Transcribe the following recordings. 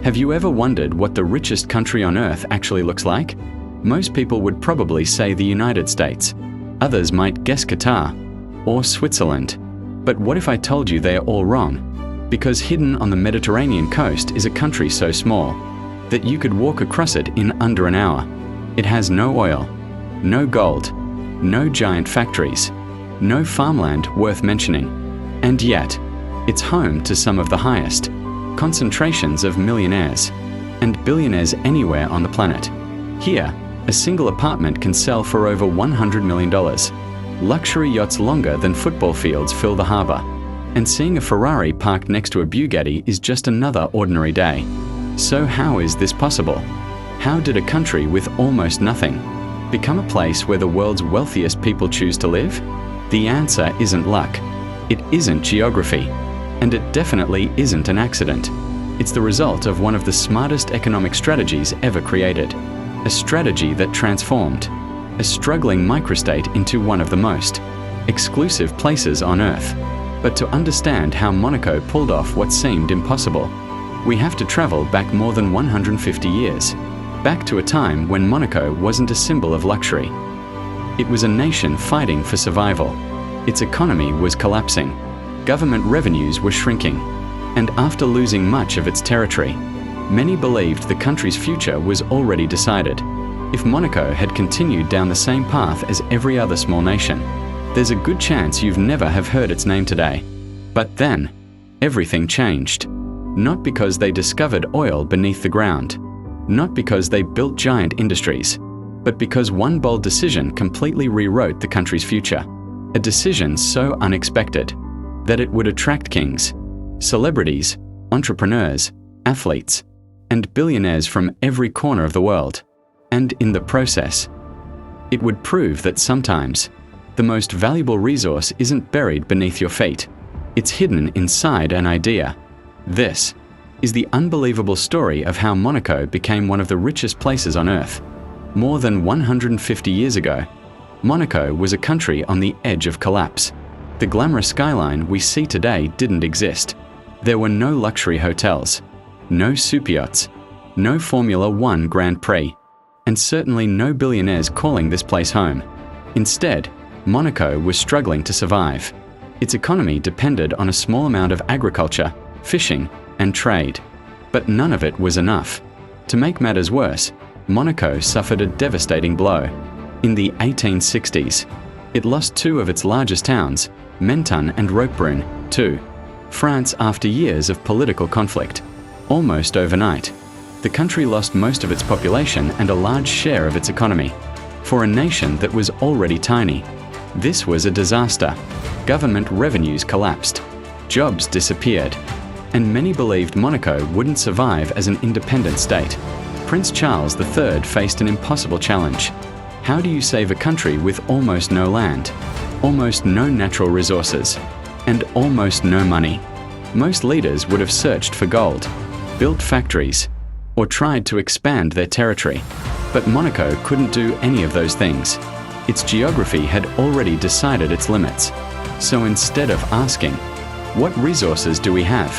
Have you ever wondered what the richest country on earth actually looks like? Most people would probably say the United States. Others might guess Qatar or Switzerland. But what if I told you they are all wrong? Because hidden on the Mediterranean coast is a country so small that you could walk across it in under an hour. It has no oil, no gold, no giant factories, no farmland worth mentioning. And yet, it's home to some of the highest concentrations of millionaires and billionaires anywhere on the planet. Here, a single apartment can sell for over $100 million. Luxury yachts longer than football fields fill the harbor. And seeing a Ferrari parked next to a Bugatti is just another ordinary day. So how is this possible? How did a country with almost nothing become a place where the world's wealthiest people choose to live? The answer isn't luck. It isn't geography. And it definitely isn't an accident. It's the result of one of the smartest economic strategies ever created. A strategy that transformed a struggling microstate into one of the most exclusive places on earth. But to understand how Monaco pulled off what seemed impossible, we have to travel back more than 150 years. Back to a time when Monaco wasn't a symbol of luxury. It was a nation fighting for survival. Its economy was collapsing. Government revenues were shrinking. And after losing much of its territory, many believed the country's future was already decided. If Monaco had continued down the same path as every other small nation, there's a good chance you've never have heard its name today. But then, everything changed. Not because they discovered oil beneath the ground, not because they built giant industries, but because one bold decision completely rewrote the country's future. A decision so unexpected that it would attract kings, celebrities, entrepreneurs, athletes, and billionaires from every corner of the world. And in the process, it would prove that sometimes the most valuable resource isn't buried beneath your feet. It's hidden inside an idea. This is the unbelievable story of how Monaco became one of the richest places on earth. More than 150 years ago, Monaco was a country on the edge of collapse. The glamorous skyline we see today didn't exist. There were no luxury hotels, no super yachts, no Formula One Grand Prix, and certainly no billionaires calling this place home. Instead, Monaco was struggling to survive. Its economy depended on a small amount of agriculture, fishing, and trade. But none of it was enough. To make matters worse, Monaco suffered a devastating blow. In the 1860s, it lost two of its largest towns, Menton and Roquebrune, to France after years of political conflict. Almost overnight, the country lost most of its population and a large share of its economy. For a nation that was already tiny, this was a disaster. Government revenues collapsed, jobs disappeared, and many believed Monaco wouldn't survive as an independent state. Prince Charles III faced an impossible challenge. How do you save a country with almost no land, almost no natural resources, and almost no money? Most leaders would have searched for gold, built factories, or tried to expand their territory. But Monaco couldn't do any of those things. Its geography had already decided its limits. So instead of asking, "What resources do we have?"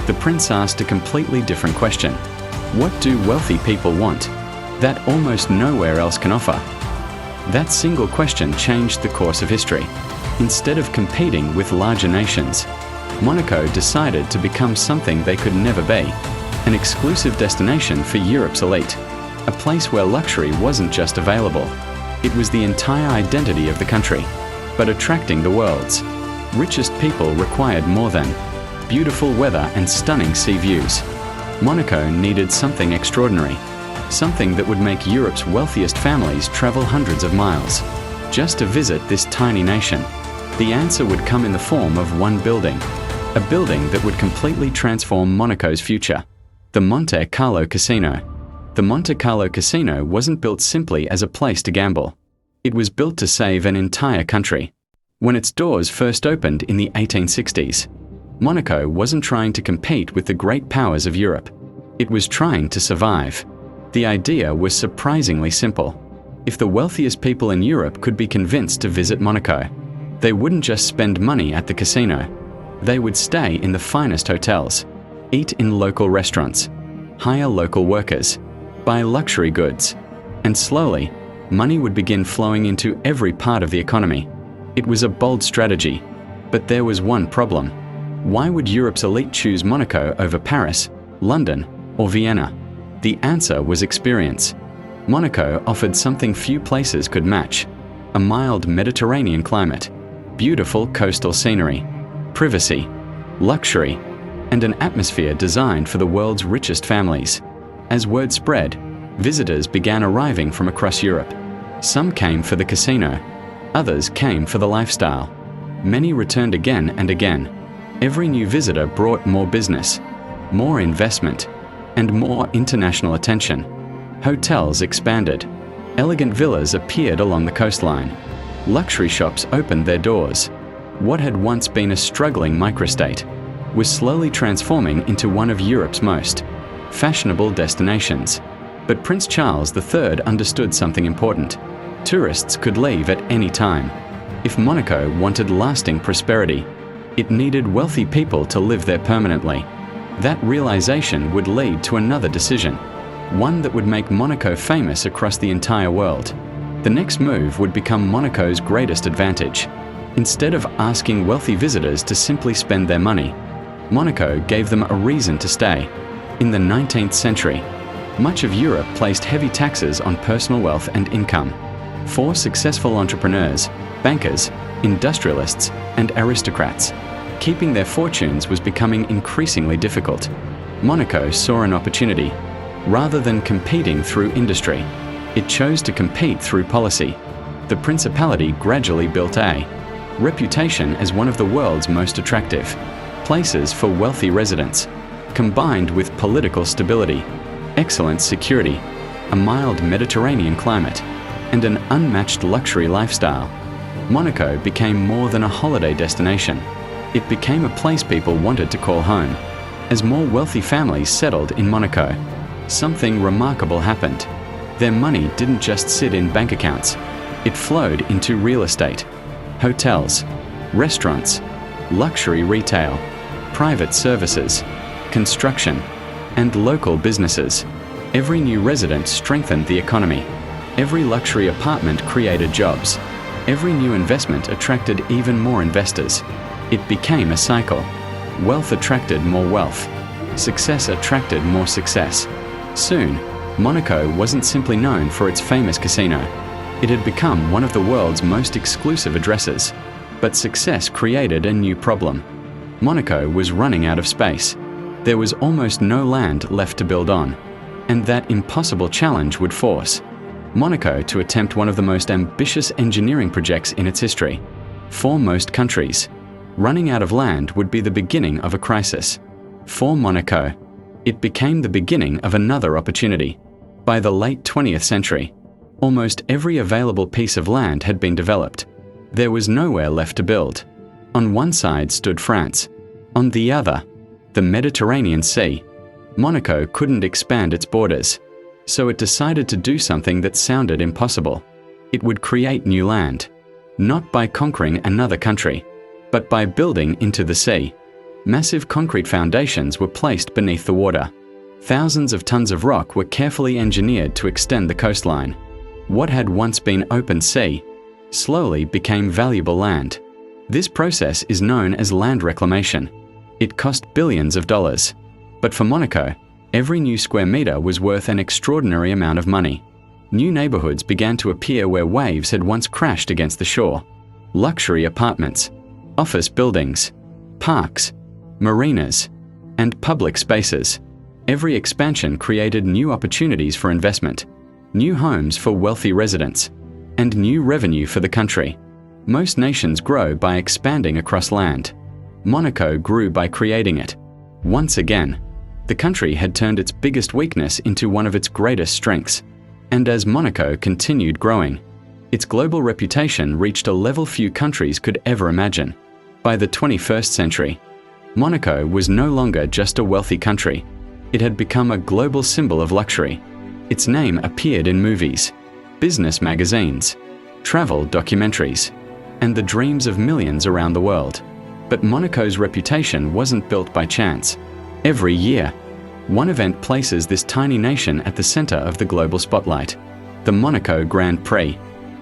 the prince asked a completely different question. What do wealthy people want that almost nowhere else can offer? That single question changed the course of history. Instead of competing with larger nations, Monaco decided to become something they could never be, an exclusive destination for Europe's elite, a place where luxury wasn't just available, it was the entire identity of the country. But attracting the world's richest people required more than beautiful weather and stunning sea views. Monaco needed something extraordinary, something that would make Europe's wealthiest families travel hundreds of miles just to visit this tiny nation. The answer would come in the form of one building, a building that would completely transform Monaco's future: the Monte Carlo Casino. The Monte Carlo Casino wasn't built simply as a place to gamble. It was built to save an entire country. When its doors first opened in the 1860s, Monaco wasn't trying to compete with the great powers of Europe. It was trying to survive. The idea was surprisingly simple. If the wealthiest people in Europe could be convinced to visit Monaco, they wouldn't just spend money at the casino. They would stay in the finest hotels, eat in local restaurants, hire local workers, buy luxury goods, and slowly, money would begin flowing into every part of the economy. It was a bold strategy, but there was one problem. Why would Europe's elite choose Monaco over Paris, London, or Vienna? The answer was experience. Monaco offered something few places could match: a mild Mediterranean climate, beautiful coastal scenery, privacy, luxury, and an atmosphere designed for the world's richest families. As word spread, visitors began arriving from across Europe. Some came for the casino, others came for the lifestyle. Many returned again and again. Every new visitor brought more business, more investment, and more international attention. Hotels expanded. Elegant villas appeared along the coastline. Luxury shops opened their doors. What had once been a struggling microstate was slowly transforming into one of Europe's most fashionable destinations. But Prince Charles III understood something important. Tourists could leave at any time. If Monaco wanted lasting prosperity, it needed wealthy people to live there permanently. That realization would lead to another decision, one that would make Monaco famous across the entire world. The next move would become Monaco's greatest advantage. Instead of asking wealthy visitors to simply spend their money, Monaco gave them a reason to stay. In the 19th century, much of Europe placed heavy taxes on personal wealth and income. For successful entrepreneurs, bankers, industrialists, and aristocrats, keeping their fortunes was becoming increasingly difficult. Monaco saw an opportunity. Rather than competing through industry, it chose to compete through policy. The principality gradually built a reputation as one of the world's most attractive places for wealthy residents, combined with political stability, excellent security, a mild Mediterranean climate, and an unmatched luxury lifestyle. Monaco became more than a holiday destination. It became a place people wanted to call home. As more wealthy families settled in Monaco, something remarkable happened. Their money didn't just sit in bank accounts. It flowed into real estate, hotels, restaurants, luxury retail, private services, construction, and local businesses. Every new resident strengthened the economy. Every luxury apartment created jobs. Every new investment attracted even more investors. It became a cycle. Wealth attracted more wealth. Success attracted more success. Soon, Monaco wasn't simply known for its famous casino. It had become one of the world's most exclusive addresses. But success created a new problem. Monaco was running out of space. There was almost no land left to build on. And that impossible challenge would force Monaco to attempt one of the most ambitious engineering projects in its history. For most countries, running out of land would be the beginning of a crisis. For Monaco, it became the beginning of another opportunity. By the late 20th century, almost every available piece of land had been developed. There was nowhere left to build. On one side stood France. On the other, the Mediterranean Sea. Monaco couldn't expand its borders, so it decided to do something that sounded impossible. It would create new land, not by conquering another country, but by building into the sea. Massive concrete foundations were placed beneath the water. Thousands of tons of rock were carefully engineered to extend the coastline. What had once been open sea slowly became valuable land. This process is known as land reclamation. It cost billions of dollars. But for Monaco, every new square meter was worth an extraordinary amount of money. New neighborhoods began to appear where waves had once crashed against the shore. Luxury apartments, office buildings, parks, marinas, and public spaces. Every expansion created new opportunities for investment, new homes for wealthy residents, and new revenue for the country. Most nations grow by expanding across land. Monaco grew by creating it. Once again, the country had turned its biggest weakness into one of its greatest strengths. And as Monaco continued growing, its global reputation reached a level few countries could ever imagine. By the 21st century, Monaco was no longer just a wealthy country. It had become a global symbol of luxury. Its name appeared in movies, business magazines, travel documentaries, and the dreams of millions around the world. But Monaco's reputation wasn't built by chance. Every year, One event places this tiny nation at the center of the global spotlight: the Monaco Grand Prix.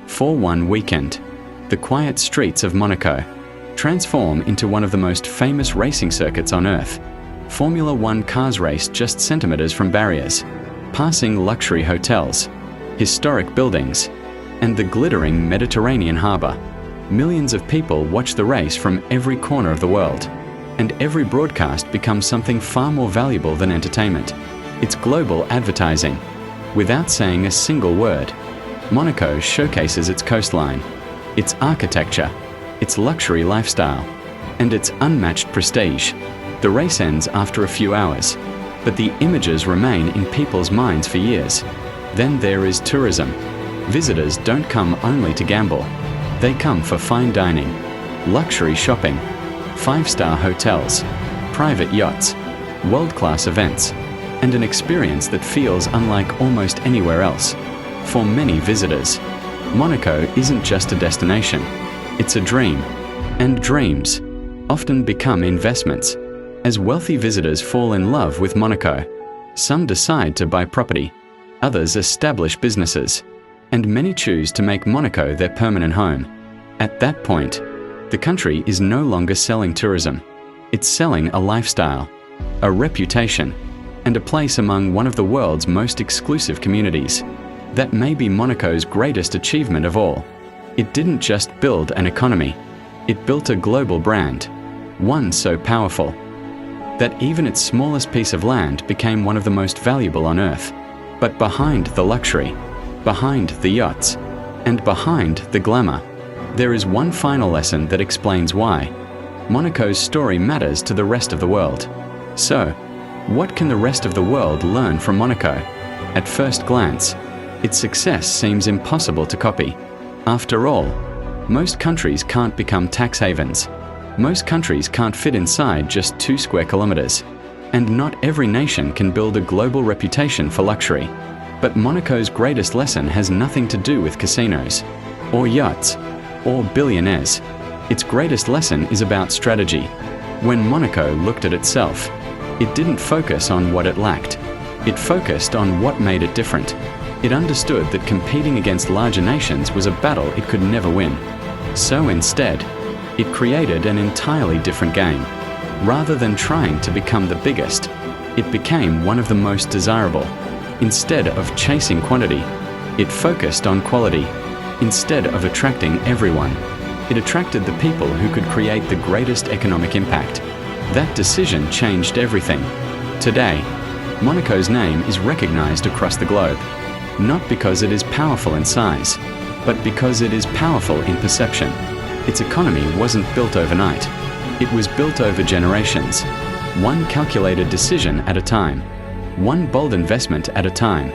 For one weekend, the quiet streets of Monaco transform into one of the most famous racing circuits on Earth. Formula One cars race just centimeters from barriers, passing luxury hotels, historic buildings, and the glittering Mediterranean harbor. Millions of people watch the race from every corner of the world, and every broadcast becomes something far more valuable than entertainment. It's global advertising. Without saying a single word, Monaco showcases its coastline, its architecture, its luxury lifestyle, and its unmatched prestige. The race ends after a few hours, but the images remain in people's minds for years. Then there is tourism. Visitors don't come only to gamble. They come for fine dining, luxury shopping, five-star hotels, private yachts, world-class events, and an experience that feels unlike almost anywhere else. For many visitors, Monaco isn't just a destination, it's a dream. And dreams often become investments. As wealthy visitors fall in love with Monaco, some decide to buy property, others establish businesses, and many choose to make Monaco their permanent home. At that point, the country is no longer selling tourism. It's selling a lifestyle, a reputation, and a place among one of the world's most exclusive communities. That may be Monaco's greatest achievement of all. It didn't just build an economy, it built a global brand, one so powerful that even its smallest piece of land became one of the most valuable on Earth. But behind the luxury, behind the yachts, and behind the glamour, there is one final lesson that explains why Monaco's story matters to the rest of the world. So, what can the rest of the world learn from Monaco? At first glance, its success seems impossible to copy. After all, most countries can't become tax havens. Most countries can't fit inside just 2 square kilometers. And not every nation can build a global reputation for luxury. But Monaco's greatest lesson has nothing to do with casinos, or yachts, or billionaires. Its greatest lesson is about strategy. When Monaco looked at itself, it didn't focus on what it lacked. It focused on what made it different. It understood that competing against larger nations was a battle it could never win. So instead, it created an entirely different game. Rather than trying to become the biggest, it became one of the most desirable. Instead of chasing quantity, it focused on quality. Instead of attracting everyone, it attracted the people who could create the greatest economic impact. That decision changed everything. Today, Monaco's name is recognized across the globe, not because it is powerful in size, but because it is powerful in perception. Its economy wasn't built overnight. It was built over generations, one calculated decision at a time, one bold investment at a time,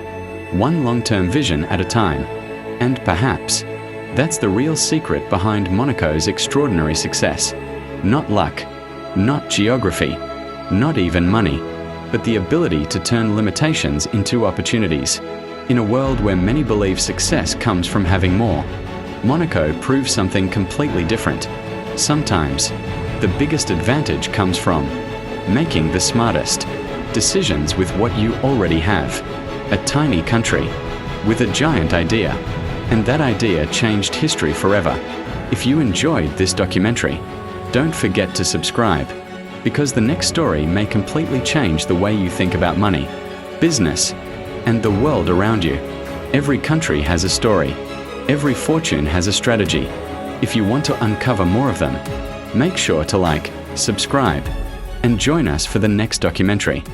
one long-term vision at a time. And perhaps, that's the real secret behind Monaco's extraordinary success. Not luck, not geography, not even money, but the ability to turn limitations into opportunities. In a world where many believe success comes from having more, Monaco proves something completely different. Sometimes, the biggest advantage comes from making the smartest decisions with what you already have. A tiny country with a giant idea, and that idea changed history forever. If you enjoyed this documentary, don't forget to subscribe, because the next story may completely change the way you think about money, business, and the world around you. Every country has a story. Every fortune has a strategy. If you want to uncover more of them, make sure to like, subscribe, and join us for the next documentary.